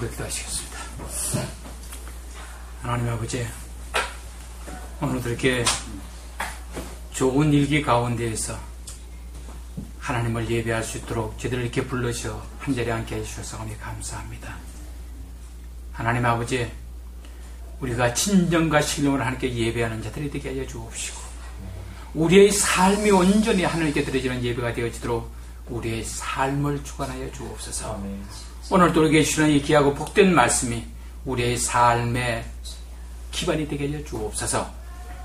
기도하시겠습니다. 하나님 아버지, 오늘도 이렇게 좋은 일기 가운데에서 하나님을 예배할 수 있도록 저희들을 이렇게 불러서 한자리에 앉게 해주셔서 감사합니다. 하나님 아버지, 우리가 진정과 신령으로 하나님께 예배하는 자들이 되게 하여 주옵시고, 우리의 삶이 온전히 하나님께 드려지는 예배가 되어지도록 우리의 삶을 주관하여 주옵소서. 오늘도 우리에게 주시는 이 귀하고 복된 말씀이 우리의 삶의 기반이 되게 하여 주옵소서.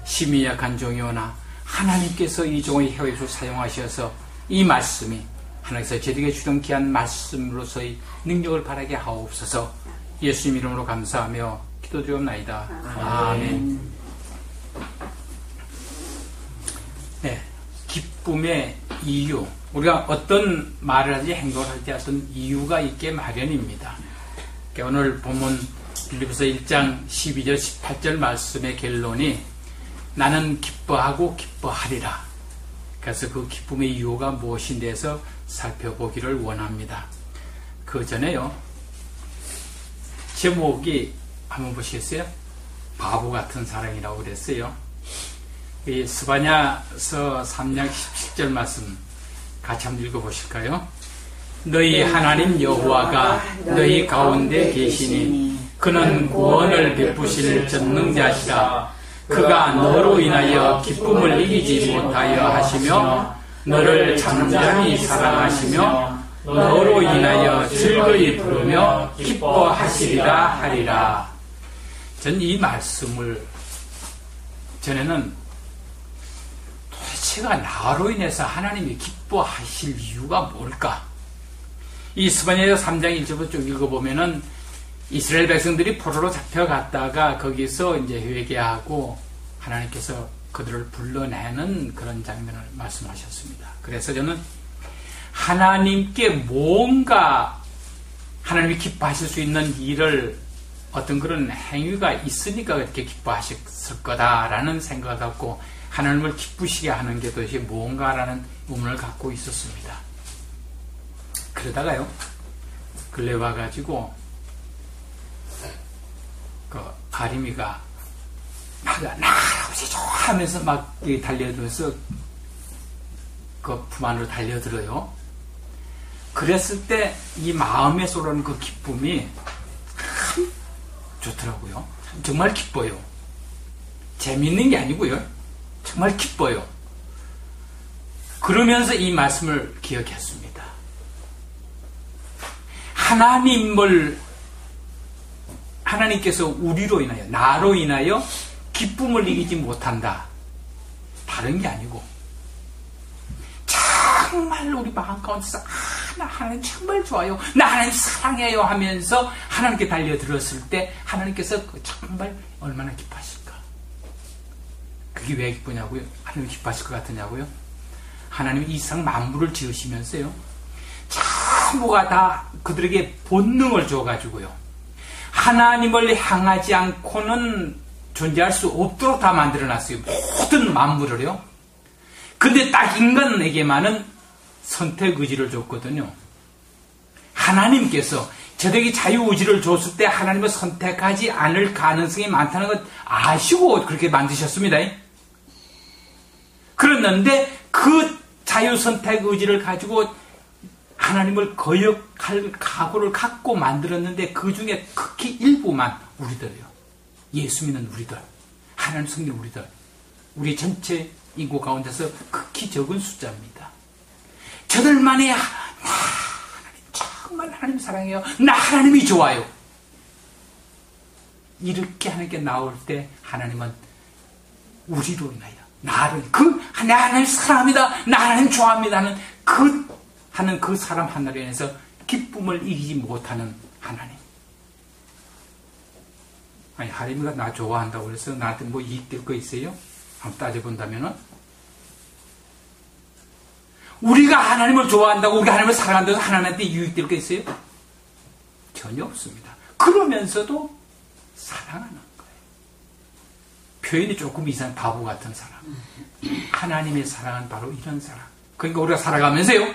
심히 약한 종이오나 하나님께서 이 종의 혀에서 사용하셔서 이 말씀이 하나님께서 저에게 주던 귀한 말씀으로서의 능력을 바라게 하옵소서. 예수님 이름으로 감사하며 기도드리옵나이다. 아멘. 네, 기쁨의 이유. 우리가 어떤 말을 하지 행동을 할지 어떤 이유가 있게 마련입니다. 오늘 본문 빌립보서 1장 12절 18절 말씀의 결론이 나는 기뻐하고 기뻐하리라. 그래서 그 기쁨의 이유가 무엇인지 해서 살펴보기를 원합니다. 그 전에요, 제목이 한번 보시겠어요? 바보 같은 사랑이라고 그랬어요. 이 스바냐서 3장 17절 말씀 같이 한번 읽어보실까요? 너희 하나님 여호와가 너희 가운데 계시니 그는 구원을 베푸실 전능자시라. 그가 너로 인하여 기쁨을 이기지 못하여 하시며 너를 잠잠히 사랑하시며 너로 인하여 즐거이 부르며 기뻐하시리라 하리라. 전 이 말씀을 전에는 도대체가 나로 인해서 하나님이 기뻐하실 이유가 뭘까? 이 스바냐서 3장 1절부터 쭉 읽어보면은 이스라엘 백성들이 포로로 잡혀갔다가 거기서 이제 회개하고 하나님께서 그들을 불러내는 그런 장면을 말씀하셨습니다. 그래서 저는 하나님께 뭔가 하나님이 기뻐하실 수 있는 일을 어떤 그런 행위가 있으니까 그렇게 기뻐하셨을 거다라는 생각을 갖고 하나님을 기쁘시게 하는 게 도대체 뭔가라는 의문을 갖고 있었습니다. 그러다가요, 근래 와가지고 그 아림이가 나 할아버지 좋아하면서 막 달려들어서 그 품 안으로 달려들어요. 그랬을 때 이 마음에 쏟아오는 그 기쁨이 참 좋더라고요. 정말 기뻐요. 재밌는 게 아니고요, 정말 기뻐요. 그러면서 이 말씀을 기억했습니다. 하나님께서 우리로 인하여, 나로 인하여 기쁨을 이기지 못한다. 다른 게 아니고 정말 우리 마음 가운데서 나 하나님 정말 좋아요, 나 하나님 사랑해요 하면서 하나님께 달려들었을 때 하나님께서 정말 얼마나 기뻐하실까. 그게 왜 기쁘냐고요? 하나님이 기뻐하실 것 같으냐고요? 하나님이 이 세상 만물을 지으시면서요, 전부가 다 그들에게 본능을 줘가지고요, 하나님을 향하지 않고는 존재할 수 없도록 다 만들어놨어요. 모든 만물을요. 근데 딱 인간에게만은 선택 의지를 줬거든요. 하나님께서 저에게 자유의지를 줬을 때 하나님을 선택하지 않을 가능성이 많다는 것 아시고 그렇게 만드셨습니다. 그랬는데 그 자유 선택 의지를 가지고 하나님을 거역할 각오를 갖고 만들었는데 그 중에 극히 일부만 우리들이요. 예수 믿는 우리들, 하나님 성경 우리들, 우리 전체 인구 가운데서 극히 적은 숫자입니다. 저들만의 하나님 정말 하나님 사랑해요, 나 하나님이 좋아요, 이렇게 하나님께 나올 때 하나님은 우리로 인하여 나를 나 하나님 사랑합니다, 나 하나님 좋아합니다 하는 그 사람 하나로 인해서 기쁨을 이기지 못하는 하나님. 아니, 하림이가 나 좋아한다고 해서 나한테 뭐 이익될 거 있어요? 한번 따져본다면은, 우리가 하나님을 좋아한다고, 우리가 하나님을 사랑한다고 하나님한테 유익될 거 있어요? 전혀 없습니다. 그러면서도 사랑하는 거예요. 표현이 조금 이상 바보 같은 사랑. 하나님의 사랑은 바로 이런 사랑. 그러니까 우리가 살아가면서요,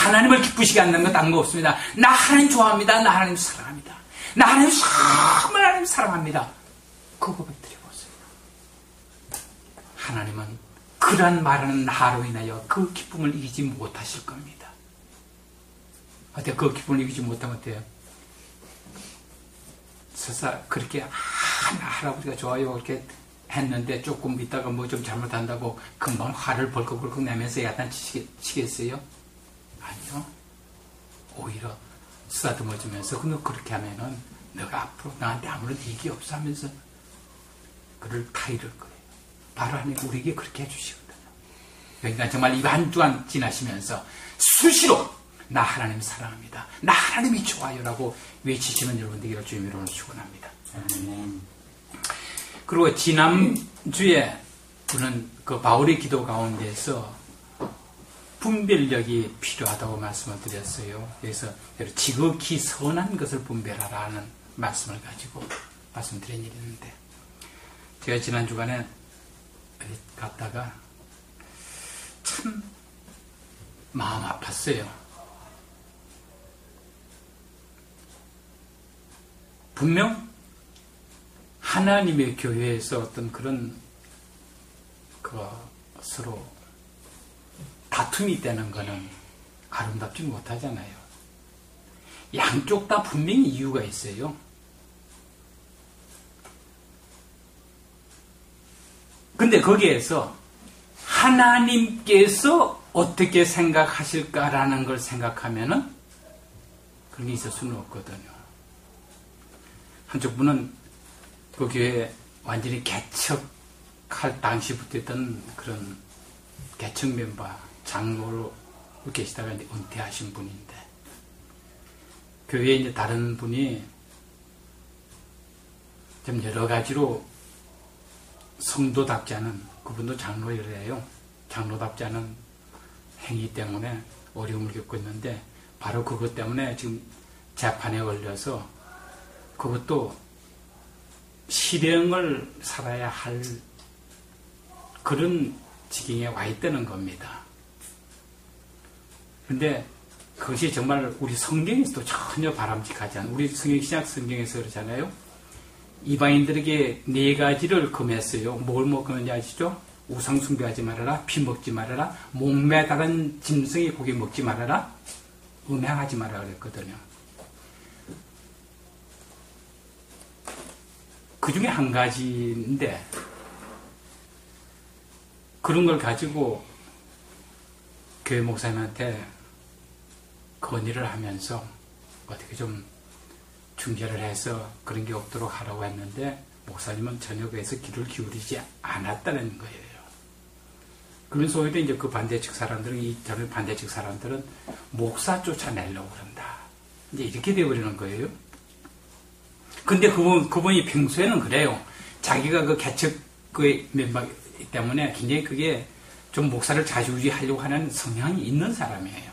하나님을 기쁘시게 한다는 건 다른 거 없습니다. 나 하나님 좋아합니다. 나 하나님 사랑합니다. 나 하나님 정말 하나님 사랑합니다. 그 고백 드려보세요. 하나님은 그러한 말하는 나로 인하여 그 기쁨을 이기지 못하실 겁니다. 어때요? 그 기쁨을 이기지 못하면 어때요? 설사 그렇게 할아버지가 좋아요 그렇게 했는데 조금 있다가 뭐 좀 잘못한다고 금방 화를 벌컥벌컥 내면서 야단치겠어요? 아니요. 오히려 쓰다듬어주면서 그렇게 하면은 너가 앞으로 나한테 아무런 이익이 없어 하면서 그를 타이를 거예요. 바로 하나님 우리에게 그렇게 해주시거든요. 그러니까 정말 이 한 주간 지나시면서 수시로 나 하나님 사랑합니다. 나 하나님이 좋아요라고 외치시는 여러분들에게 주님 이름으로 축원합니다. 그리고 지난주에 우리는 그 바울의 기도 가운데서 분별력이 필요하다고 말씀을 드렸어요. 그래서 지극히 선한 것을 분별하라 하는 말씀을 가지고 말씀드린 일이 있는데 제가 지난 주간에 어디 갔다가 참 마음 아팠어요. 분명 하나님의 교회에서 어떤 그런 서로 다툼이 되는 것은 아름답지 못하잖아요. 양쪽 다 분명히 이유가 있어요. 근데 거기에서 하나님께서 어떻게 생각하실까라는 걸 생각하면은 그런 게 있을 수는 없거든요. 한쪽 분은 그 교회에 완전히 개척할 당시부터 있던 그런 개척 멤버, 장로로 계시다가 이제 은퇴하신 분인데, 교회에 이제 다른 분이 좀 여러 가지로 성도답지 않은, 그분도 장로이래요. 장로답지 않은 행위 때문에 어려움을 겪고 있는데, 바로 그것 때문에 지금 재판에 걸려서 그것도 실형을 살아야 할 그런 지경에 와 있다는 겁니다. 근데 그것이 정말 우리 성경에서도 전혀 바람직하지 않은, 우리 신약 성경에서 그러잖아요. 이방인들에게 4가지를 금했어요. 뭘 금했는지 아시죠? 우상 숭배하지 말아라, 피 먹지 말아라, 목매다른 짐승의 고기 먹지 말아라, 음행하지 말아라 그랬거든요. 그 중에 한 가지인데, 그런 걸 가지고 교회 목사님한테 건의를 하면서 어떻게 좀 중재를 해서 그런 게 없도록 하라고 했는데, 목사님은 전혀 그에서 귀를 기울이지 않았다는 거예요. 그러면서 오히려 이제 그 반대측 사람들은, 이 저는 반대측 사람들은 목사 쫓아내려고 그런다, 이제 이렇게 되어버리는 거예요. 근데 그분이 평소에는 그래요. 자기가 그 개척 그 멤버 때문에 굉장히 그게 좀 목사를 좌지우지하려고 하는 성향이 있는 사람이에요.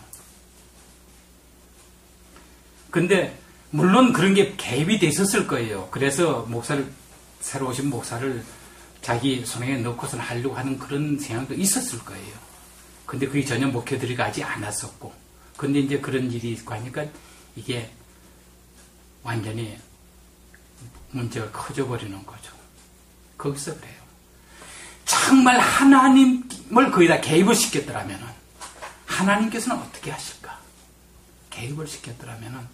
근데 물론 그런 게 개입이 돼 있었을 거예요. 그래서 새로 오신 목사를 자기 손에 넣고선 하려고 하는 그런 생각도 있었을 거예요. 근데 그게 전혀 목회들이 가지 않았었고, 근데 이제 그런 일이 있고 하니까 이게 완전히 문제가 커져버리는 거죠. 거기서 그래요. 정말 하나님을 거기다 개입을 시켰더라면 하나님께서는 어떻게 하실까? 개입을 시켰더라면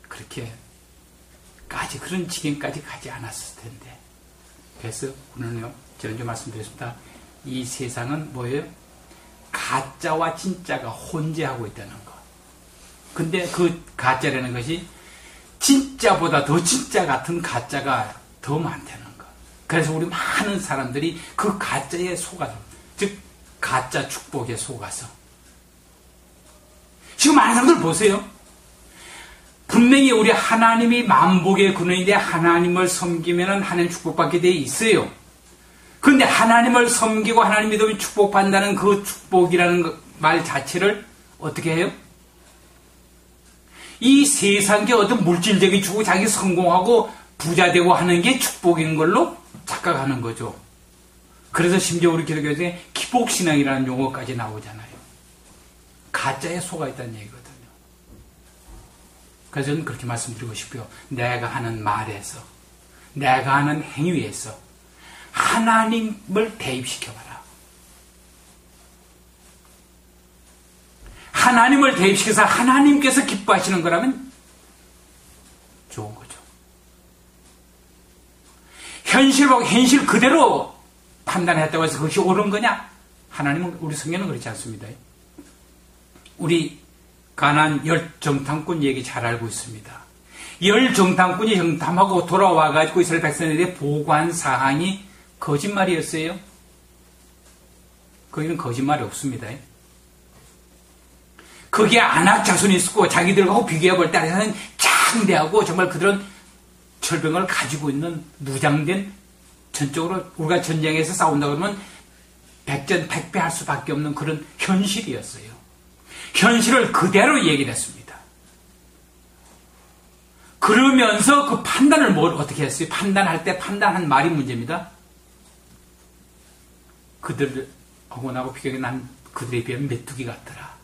그렇게까지, 그런 지경까지 가지 않았을 텐데. 그래서 오늘은요, 지난주 말씀드렸습니다. 이 세상은 뭐예요? 가짜와 진짜가 혼재하고 있다는 거. 근데 그 가짜라는 것이 진짜보다 더 진짜 같은 가짜가 더 많다는 거. 그래서 우리 많은 사람들이 그 가짜에 속아서, 즉 가짜 축복에 속아서, 지금 많은 사람들 보세요. 분명히 우리 하나님이 만복의 근원인데 하나님을 섬기면 하나님 축복받게 돼 있어요. 그런데 하나님을 섬기고 하나님 믿으면 축복받는다는 그 축복이라는 말 자체를 어떻게 해요? 이 세상의 어떤 물질적인 축복, 자기 성공하고 부자되고 하는 게 축복인 걸로 착각하는 거죠. 그래서 심지어 우리 기독교 중에 기복신앙이라는 용어까지 나오잖아요. 가짜에 속아 있다는 얘기거든요. 그래서 저는 그렇게 말씀드리고 싶고요. 내가 하는 말에서, 내가 하는 행위에서 하나님을 대입시켜봐라. 하나님을 대입시켜서 하나님께서 기뻐하시는 거라면 좋은 거죠. 현실하고 현실 그대로 판단했다고 해서 그것이 옳은 거냐? 하나님은, 우리 성경은 그렇지 않습니다. 우리 가나안 열 정탐꾼 얘기 잘 알고 있습니다. 열 정탐꾼이 정탐하고 돌아와가지고 이스라엘 백성들에게 보고한 사항이 거짓말이었어요? 거기는 거짓말이 없습니다. 거기에 안악 자손이 있었고 자기들하고 비교해볼 때 안에서는 장대하고 정말 그들은 철병을 가지고 있는 무장된, 전적으로 우리가 전쟁에서 싸운다 그러면 백전백패할 수밖에 없는 그런 현실이었어요. 현실을 그대로 얘기를 했습니다. 그러면서 그 판단을 어떻게 했어요? 판단할 때 판단한 말이 문제입니다. 그들하고 나하고 비교해 난 그들에 비하면 메뚜기 같더라.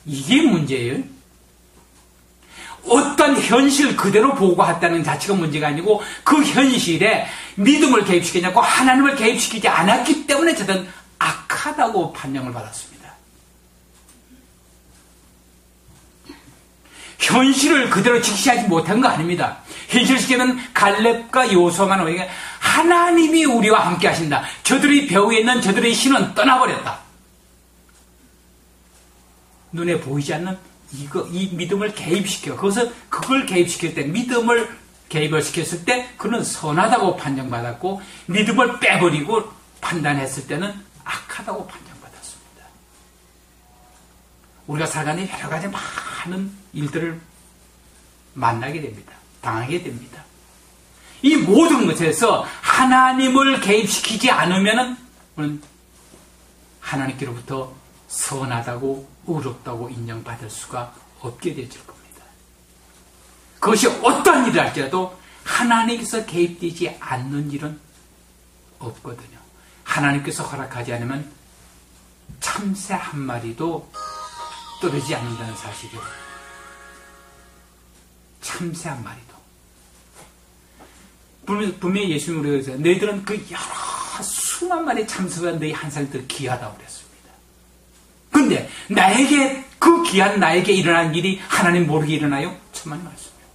이게 문제예요. 어떤 현실 그대로 보고했다는 자체가 문제가 아니고 그 현실에 믿음을 개입시키냐고 하나님을 개입시키지 않았기 때문에 저는 악하다고 판명을 받았습니다. 현실을 그대로 직시하지 못한 거 아닙니다. 현실 시계는 갈렙과 요소만 오니까 하나님이 우리와 함께 하신다. 저들이 배후에 있는 저들의 신은 떠나버렸다. 눈에 보이지 않는 이 믿음을 개입시켜. 그걸 개입시킬 때, 믿음을 개입을 시켰을 때, 그는 선하다고 판정받았고, 믿음을 빼버리고 판단했을 때는 악하다고 판정받았습니다. 우리가 살아가는 여러 가지 많은 일들을 만나게 됩니다. 당하게 됩니다. 이 모든 것에서 하나님을 개입시키지 않으면 우리는 하나님께로부터 선하다고 의롭다고 인정받을 수가 없게 되질 겁니다. 그것이 어떠한 일을 할지라도 하나님께서 개입되지 않는 일은 없거든요. 하나님께서 허락하지 않으면 참새 한 마리도 떨어지지 않는다는 사실이요. 참새 한 마리도. 분명히 예수님이 우리가 그랬어요. 너희들은 그 여러 수만 마리의 참새가 너희 한 살들 귀하다고 그랬습니다. 근데 나에게, 그 귀한 나에게 일어난 일이 하나님 모르게 일어나요? 천만의 말씀이에요.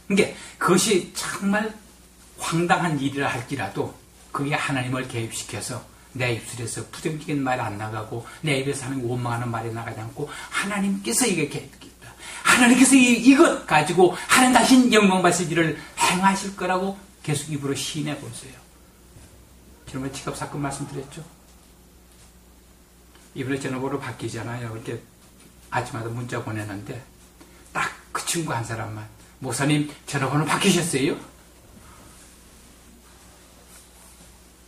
그러니까 그것이 정말 황당한 일이라 할지라도 그게 하나님을 개입시켜서 내 입술에서 부정적인 말이 안 나가고 내 입에서 하는 원망하는 말이 나가지 않고 하나님께서 이게 개입시켰다. 하나님께서 이것 가지고 하나님 다신 영광 받을 일을 행하실 거라고 계속 입으로 시인해 보세요. 지난번에 직업사건 말씀드렸죠? 이번에 전화번호 바뀌잖아요. 이렇게 아침마다 문자 보내는데 딱 그 친구 한 사람만, 목사님 전화번호 바뀌셨어요?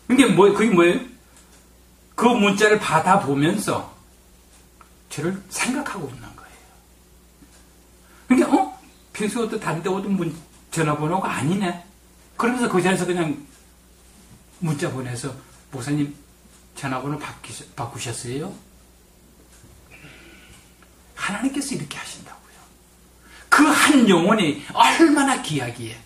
근데 그게 뭐예요? 그 문자를 받아보면서 저를 생각하고 있는 거예요. 근데 평소에도 다른 데 오던 전화번호가 아니네. 그러면서 그 자리에서 그냥 문자 보내서 목사님 전화번호 바꾸셨어요? 하나님께서 이렇게 하신다고요. 그 한 영혼이 얼마나 귀하기에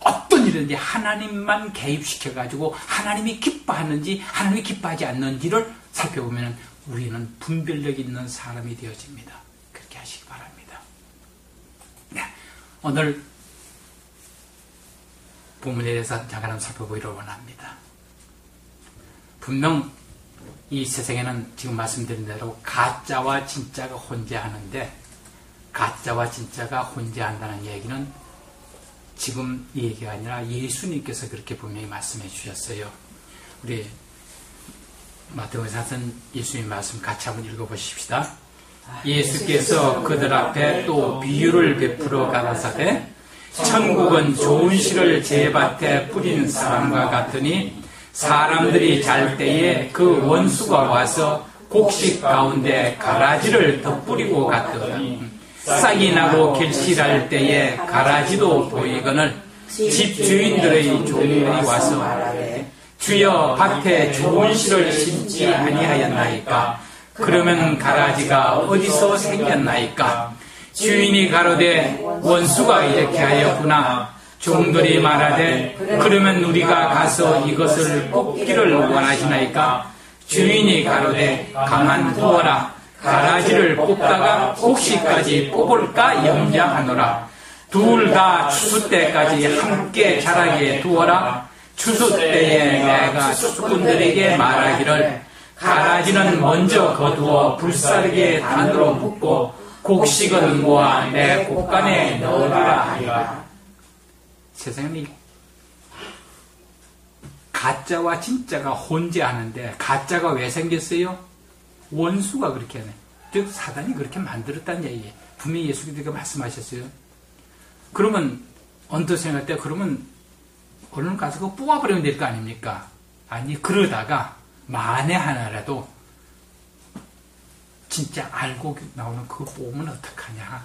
어떤 일인지 하나님만 개입시켜가지고 하나님이 기뻐하는지 하나님이 기뻐하지 않는지를 살펴보면 우리는 분별력 있는 사람이 되어집니다. 그렇게 하시기 바랍니다. 네, 오늘 본문에 대해서 잠깐 살펴보기를 원합니다. 분명 이 세상에는 지금 말씀드린 대로 가짜와 진짜가 혼재하는데, 가짜와 진짜가 혼재한다는 얘기는 지금 이 얘기가 아니라 예수님께서 그렇게 분명히 말씀해 주셨어요. 우리 마태복음에서 예수님 말씀 같이 한번 읽어보십시다. 예수께서 그들 앞에 또 비유를 베풀어 가라사대, 천국은 좋은 씨를 제 밭에 뿌린 사람과 같으니 사람들이 잘 때에 그 원수가 와서 곡식 가운데 가라지를 덧뿌리고 갔더니 싹이 나고 결실할 때에 가라지도 보이거늘 집 주인들의 종들이 와서 말하되 주여 밭에 좋은 씨를 심지 아니하였나이까? 그러면 가라지가 어디서 생겼나이까? 주인이 가로되 원수가 이렇게 하였구나. 종들이 말하되 그러면 우리가 가서 이것을 뽑기를 원하시나이까? 주인이 가로되 가만 두어라. 가라지를 뽑다가 옥시까지 뽑을까 염려하노라. 둘 다 추수 때까지 함께 자라게 두어라. 추수 때에 내가 추수꾼들에게 말하기를 가라지는 먼저 거두어 불사르게 단으로 묶고 곡식은 모아 내 곡간에 넣으라 하리라. 세상에 가짜와 진짜가 혼재하는데 가짜가 왜 생겼어요? 원수가 그렇게 하네. 즉 사단이 그렇게 만들었다는 얘기예요. 분명히 예수님께서 말씀하셨어요. 그러면 언뜻 생각할 때 그러면 얼른 가서 그거 뽑아버리면 될 거 아닙니까? 아니 그러다가 만에 하나라도 진짜 알고 나오는 그거 뽑으면 어떡하냐.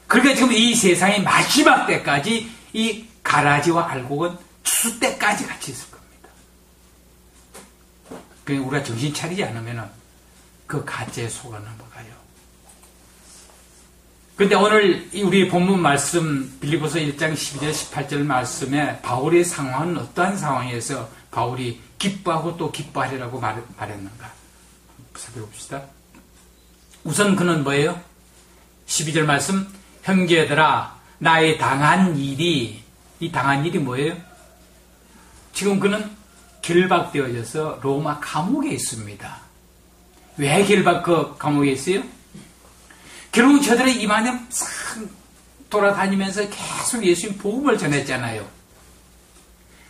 그러니까 지금 이 세상의 마지막 때까지 이 가라지와 알곡은 추수 때까지 같이 있을 겁니다. 그러니까 우리가 정신 차리지 않으면 그 가짜에 속아 넘어가요. 그런데 오늘 우리 본문 말씀 빌립보서 1장 12절 18절 말씀에 바울의 상황은 어떠한 상황에서 바울이 기뻐하고 또 기뻐하리라고 말했는가 살펴봅시다. 우선 그는 뭐예요? 12절 말씀 형제들아 나의 당한 일이 이 당한 일이 뭐예요? 지금 그는 결박되어져서 로마 감옥에 있습니다. 왜 감옥에 있어요? 결국 저들의 이만큼 싹 돌아다니면서 계속 예수님 복음을 전했잖아요.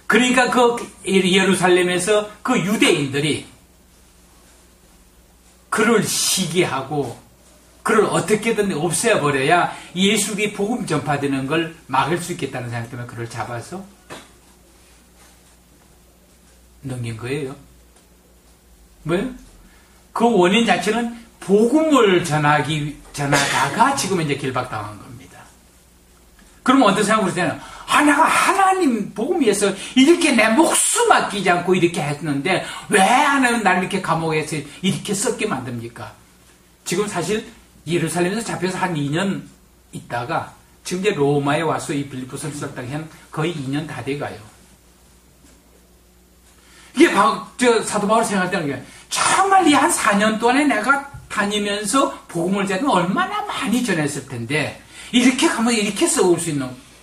그러니까 그 예루살렘에서 그 유대인들이 그를 시기하고 그를 어떻게든 없애버려야 예수의 복음 전파되는 걸 막을 수 있겠다는 생각 때문에 그를 잡아서 넘긴 거예요. 뭐예요? 그 원인 자체는 복음을 전하다가 지금 이제 결박당한 겁니다. 그러면 어떤 생각을 했냐면 내가 하나님 복음 위해서 이렇게 내 목숨 아끼지 않고 이렇게 했는데 왜 하나님 나를 이렇게 감옥에서 이렇게 썩게 만듭니까? 지금 사실 예루살렘에서 잡혀서 한 2년 있다가 지금 이제 로마에 와서 이 빌립보서를 썼다가 한 거의 2년 다 돼가요. 이게 사도 바울이 생각할 때는 게 정말 이 한 4년 동안에 내가 다니면서 복음을 전하면 얼마나 많이 전했을 텐데 이렇게 가면 이렇게 써올 수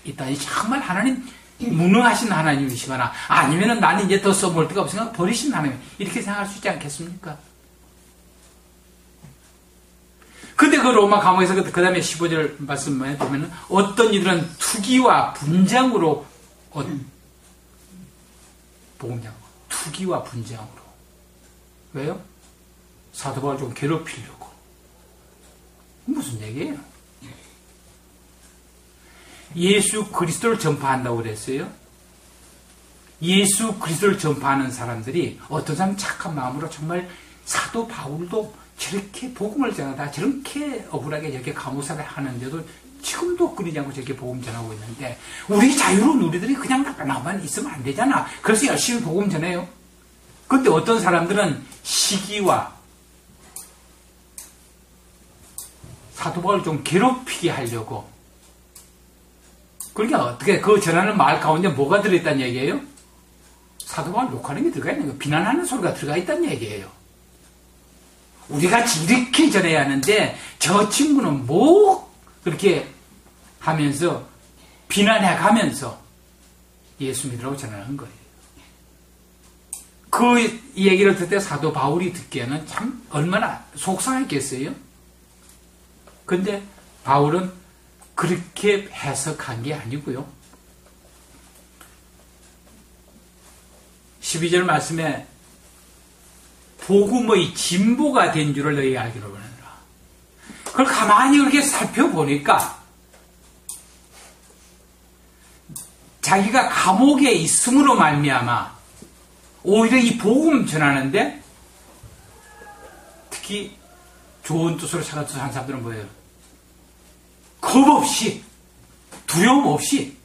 있다니 정말 하나님 무능하신 하나님이시거나 아니면은 나는 이제 더 써볼 데가 없으니까 버리신 하나님 이렇게 생각할 수 있지 않겠습니까? 근데 그 로마 감옥에서 그 다음에 15절 말씀에 보면은 어떤 이들은 투기와 분장으로 투기와 분장으로 왜요? 사도 바울 좀 괴롭히려고. 무슨 얘기예요? 예수 그리스도를 전파한다고 그랬어요. 예수 그리스도를 전파하는 사람들이 어떤 사람 착한 마음으로 정말 사도 바울도 저렇게 복음을 전하다 저렇게 억울하게 저렇게 감옥살이 하는데도 지금도 끊이지 않고 저렇게 복음 전하고 있는데 우리 자유로운 우리들이 그냥 나만 있으면 안 되잖아. 그래서 열심히 복음 전해요. 그런데 어떤 사람들은 시기와 사도 바울을 좀 괴롭히게 하려고 그러니까 어떻게 그 전하는 말 가운데 뭐가 들어있다는 얘기예요? 사도 바울 욕하는 게 들어가 있는 거예요. 비난하는 소리가 들어가 있다는 얘기예요. 우리같이 이렇게 전해야 하는데 저 친구는 뭐 그렇게 하면서 비난해 가면서 예수 믿으라고 전하는 거예요. 그 얘기를 듣을 때 사도 바울이 듣기에는 참 얼마나 속상했겠어요? 근데 바울은 그렇게 해석한 게 아니고요. 12절 말씀에 복음의 진보가 된 줄을 너희가 알기로 원하노라. 그걸 가만히 그렇게 살펴보니까 자기가 감옥에 있음으로 말미암아 오히려 이 복음 전하는데 특히 좋은 뜻으로 착한 한 사람들은 뭐예요? 겁 없이 두려움 없이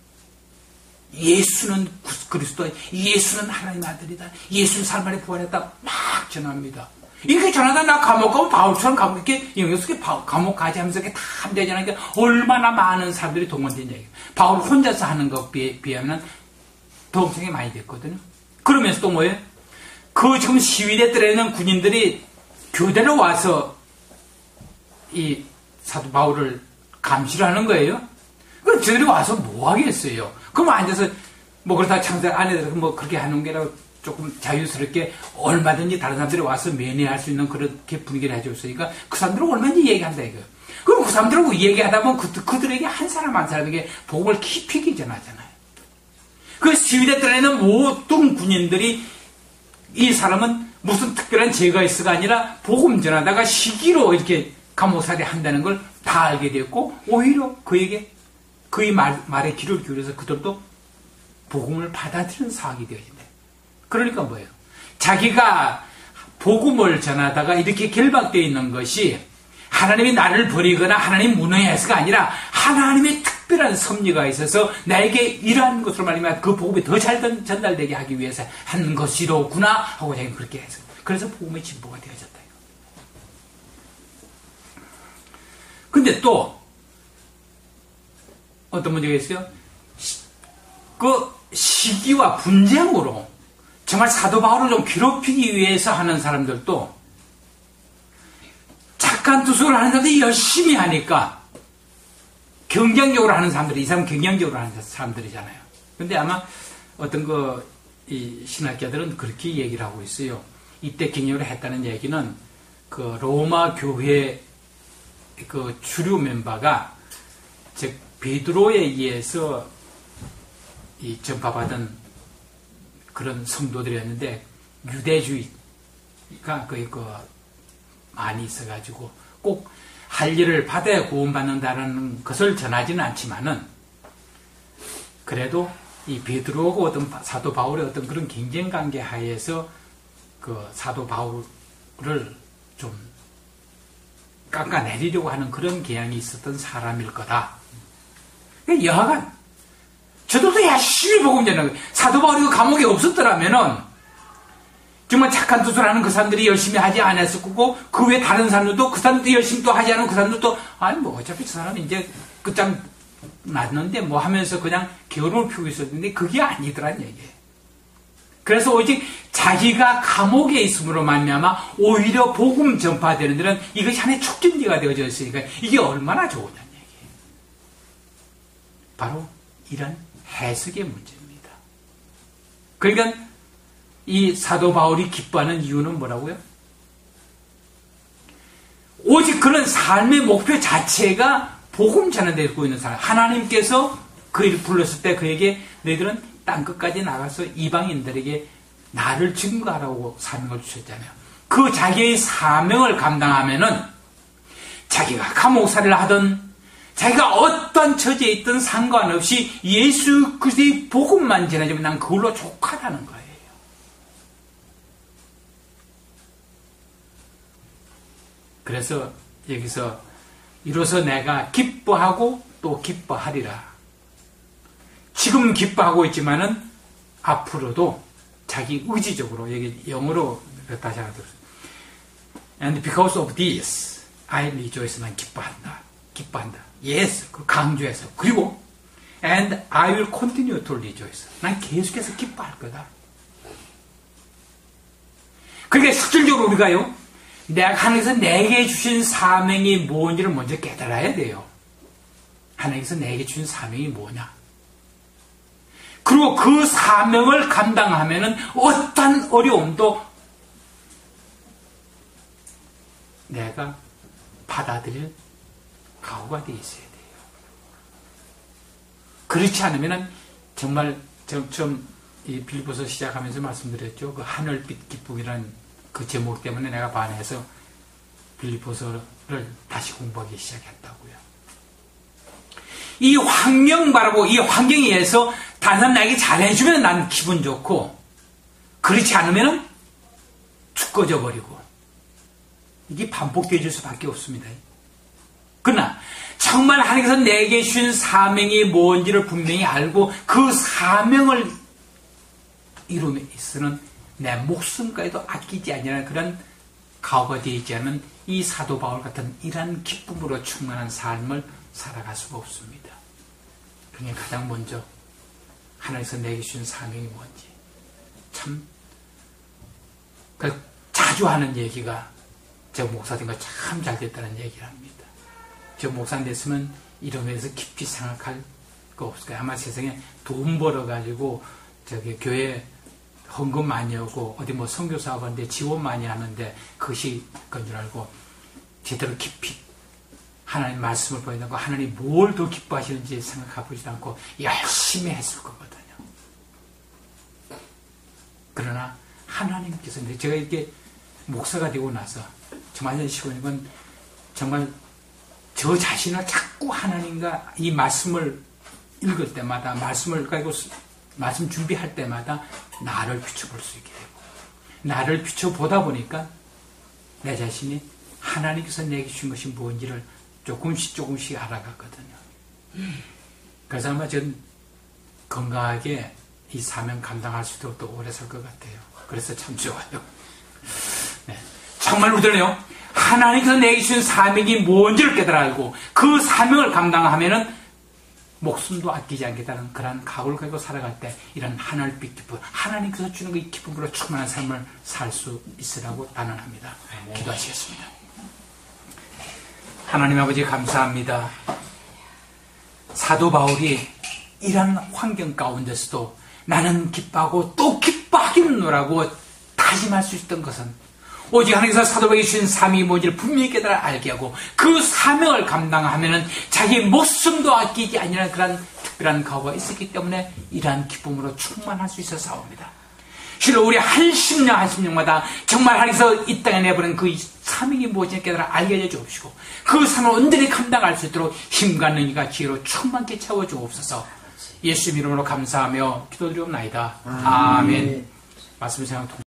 예수는 그리스도, 예수는 하나님의 아들이다, 예수는 사람 안에 부활했다 막 전합니다. 이렇게 전하다 나 감옥 가면 바울처럼 감옥 이렇게 영역속에 감옥 가지 하면서 이렇게 다 함대전하니까 얼마나 많은 사람들이 동원된 얘기예요. 바울 혼자서 하는 것에 비하면 더 엄청나게 많이 됐거든요. 그러면서 또 뭐예요? 그 지금 시위대 뜰에 있는 군인들이 교대로 와서 이 사도 바울을 감시를 하는 거예요. 그럼 저들이 와서 뭐 하겠어요? 그럼 앉아서 뭐 그러다 창사 안에 들어서 뭐 그렇게 하는 게라고 조금 자유스럽게 얼마든지 다른 사람들이 와서 면회할 수 있는 그렇게 분위기를 해줬으니까 그 사람들은 얼마든지 얘기한다 이거예요. 그럼 그 사람들하고 얘기하다 보면 그들에게 한 사람 한 사람에게 복음을 깊이 전하잖아요. 그 시위대 뜰에 있는 모든 군인들이 이 사람은 무슨 특별한 죄가 있어가 아니라 복음 전하다가 시기로 이렇게 감옥살이 한다는 걸 다 알게 되었고 오히려 그에게 그의 말에 귀를 기울여서 그들도 복음을 받아들이는 상황이 되어진다. 그러니까 뭐예요? 자기가 복음을 전하다가 이렇게 결박되어 있는 것이 하나님이 나를 버리거나 하나님 무능해서가 아니라 하나님의 특별한 섭리가 있어서 나에게 이러한 것으로 말하면 그 복음이 더 잘 전달되게 하기 위해서 한 것이로구나 하고 자기는 그렇게 해서 그래서 복음의 진보가 되어졌다. 근데 또 어떤 문제가 있어요? 그 시기와 분쟁으로 정말 사도 바울을 좀 괴롭히기 위해서 하는 사람들도 착한 투숙을 하는 사람들이 열심히 하니까 경쟁적으로 하는 사람들이 이 사람은 경쟁적으로 하는 사람들이잖아요. 근데 아마 어떤 이 신학자들은 그렇게 얘기를 하고 있어요. 이때 경쟁을 했다는 얘기는 그 로마 교회 그 주류 멤버가 즉 베드로에 의해서 이 전파받은 그런 성도들이었는데 유대주의가 거의 많이 있어가지고 꼭 할 일을 받아야 구원받는다는 것을 전하지는 않지만은 그래도 이 베드로하고 어떤 사도 바울의 어떤 그런 경쟁 관계 하에서 그 사도 바울을 좀 깎아내리려고 하는 그런 경향이 있었던 사람일 거다. 여하간 저들도 열심히 복음 전하는 거예요. 사도 바울이 감옥에 없었더라면은 정말 착한 투수를 하는 그 사람들이 열심히 하지 않았을 거고 그 외 다른 사람들도 그 사람들도 열심히 또 하지 않은 그 사람들도 아니 뭐 어차피 저 사람이 이제 끝장 났는데 뭐 하면서 그냥 게으름을 피우고 있었는데 그게 아니더란 얘기예요. 그래서 오직 자기가 감옥에 있음으로 말미암아 오히려 복음 전파되는 데는 이것이 하나의 촉진기가 되어져 있으니까 이게 얼마나 좋으냐는 얘기예요. 바로 이런 해석의 문제입니다. 그러니까 이 사도 바울이 기뻐하는 이유는 뭐라고요? 오직 그런 삶의 목표 자체가 복음 전하는 데 있고 있는 사람. 하나님께서 그를 불렀을 때 그에게 너희들은 땅끝까지 나가서 이방인들에게 나를 증거하라고 사명을 주셨잖아요. 그 자기의 사명을 감당하면은 자기가 감옥살이를 하든 자기가 어떤 처지에 있든 상관없이 예수 그리스도의 복음만 전해주면 난 그걸로 족하다는 거예요. 그래서 여기서 이로써 내가 기뻐하고 또 기뻐하리라. 지금 기뻐하고 있지만은 앞으로도 자기 의지적으로 여기 영어로 다시 하나 들었어요. And because of this, I rejoice. 난 기뻐한다. Yes, 그 강조해서. 그리고 and I will continue to rejoice. 난 계속해서 기뻐할 거다. 그러니까 실질적으로 우리가요. 내가 하나님께서 내게 주신 사명이 뭔지를 먼저 깨달아야 돼요. 하나님께서 내게 주신 사명이 뭐냐. 그리고 그 사명을 감당하면은 어떤 어려움도 내가 받아들일 각오가 되어 있어야 돼요. 그렇지 않으면은 정말 처음 이 빌립보서 시작하면서 말씀드렸죠. 그 하늘빛 기쁨이라는 그 제목 때문에 내가 반해서 빌립보서를 다시 공부하기 시작했다고요. 이 환경 바라고 이 환경에 의해서 다른 사람 나에게 잘해주면 난 기분 좋고 그렇지 않으면 죽어져 버리고 이게 반복되어질 수밖에 없습니다. 그러나 정말 하나님께서 내게 주신 사명이 뭔지를 분명히 알고 그 사명을 이룸에 있어는 내 목숨까지도 아끼지 아니하는 그런 가오가 되지 않은 이 사도 바울 같은 이러한 기쁨으로 충만한 삶을 살아갈 수가 없습니다. 그게 가장 먼저 하나님께서 내게 주신 사명이 뭔지 참 자주 하는 얘기가 저 목사 된 거 참 잘 됐다는 얘기를 합니다. 저 목사 됐으면 이런 거에서 깊이 생각할 거 없을 거예요. 아마 세상에 돈 벌어가지고 저기 교회 헌금 많이 하고 어디 뭐 선교사하고 하는데 지원 많이 하는데 그것이 그건 줄 알고 제대로 깊이 하나님 말씀을 보인다고 하나님 뭘 더 기뻐하시는지 생각해보지도 않고 열심히 했을 거거든요. 그러나 하나님께서 제가 이렇게 목사가 되고 나서 정말 시고는 건 정말 저 자신을 자꾸 하나님과 이 말씀을 읽을 때마다 말씀을 가지고 말씀 준비할 때마다 나를 비춰볼 수 있게 되고 나를 비춰보다 보니까 내 자신이 하나님께서 내게 주신 것이 뭔지를 조금씩 알아갔거든요. 그래서 아마 전 건강하게 이 사명 감당할 수 있도록 또 오래 살 것 같아요. 그래서 참 좋아요. 네. 정말 우리는요, 하나님께서 내게 주신 사명이 뭔지를 깨달아 알고 그 사명을 감당하면은 목숨도 아끼지 않겠다는 그런 각오를 가지고 살아갈 때 이런 하늘빛 기쁨, 하나님께서 주는 그 기쁨으로 충만한 삶을 살 수 있으라고 단언합니다. 기도하시겠습니다. 하나님 아버지 감사합니다. 사도 바울이 이런 환경 가운데서도 나는 기뻐하고 또 기뻐하겠노라고 다짐할 수 있던 것은 오직 하나님께서 사도 바울에게 주신 사명이 뭔지를 분명히 깨달아 알게 하고 그 사명을 감당하면은 자기 목숨도 아끼지 아니하는 그런 특별한 각오가 있었기 때문에 이러한 기쁨으로 충만할 수 있어서옵니다. 실로 우리 한 심령마다 정말 하나님께서 이 땅에 내보낸 그 사명이 무엇인지 깨달아 알게 해 주옵시고 그 사명을 온전히 감당할 수 있도록 힘과 능력과 지혜로 충만케 채워 주옵소서. 예수 이름으로 감사하며 기도드리옵나이다. 아멘. 말씀 생각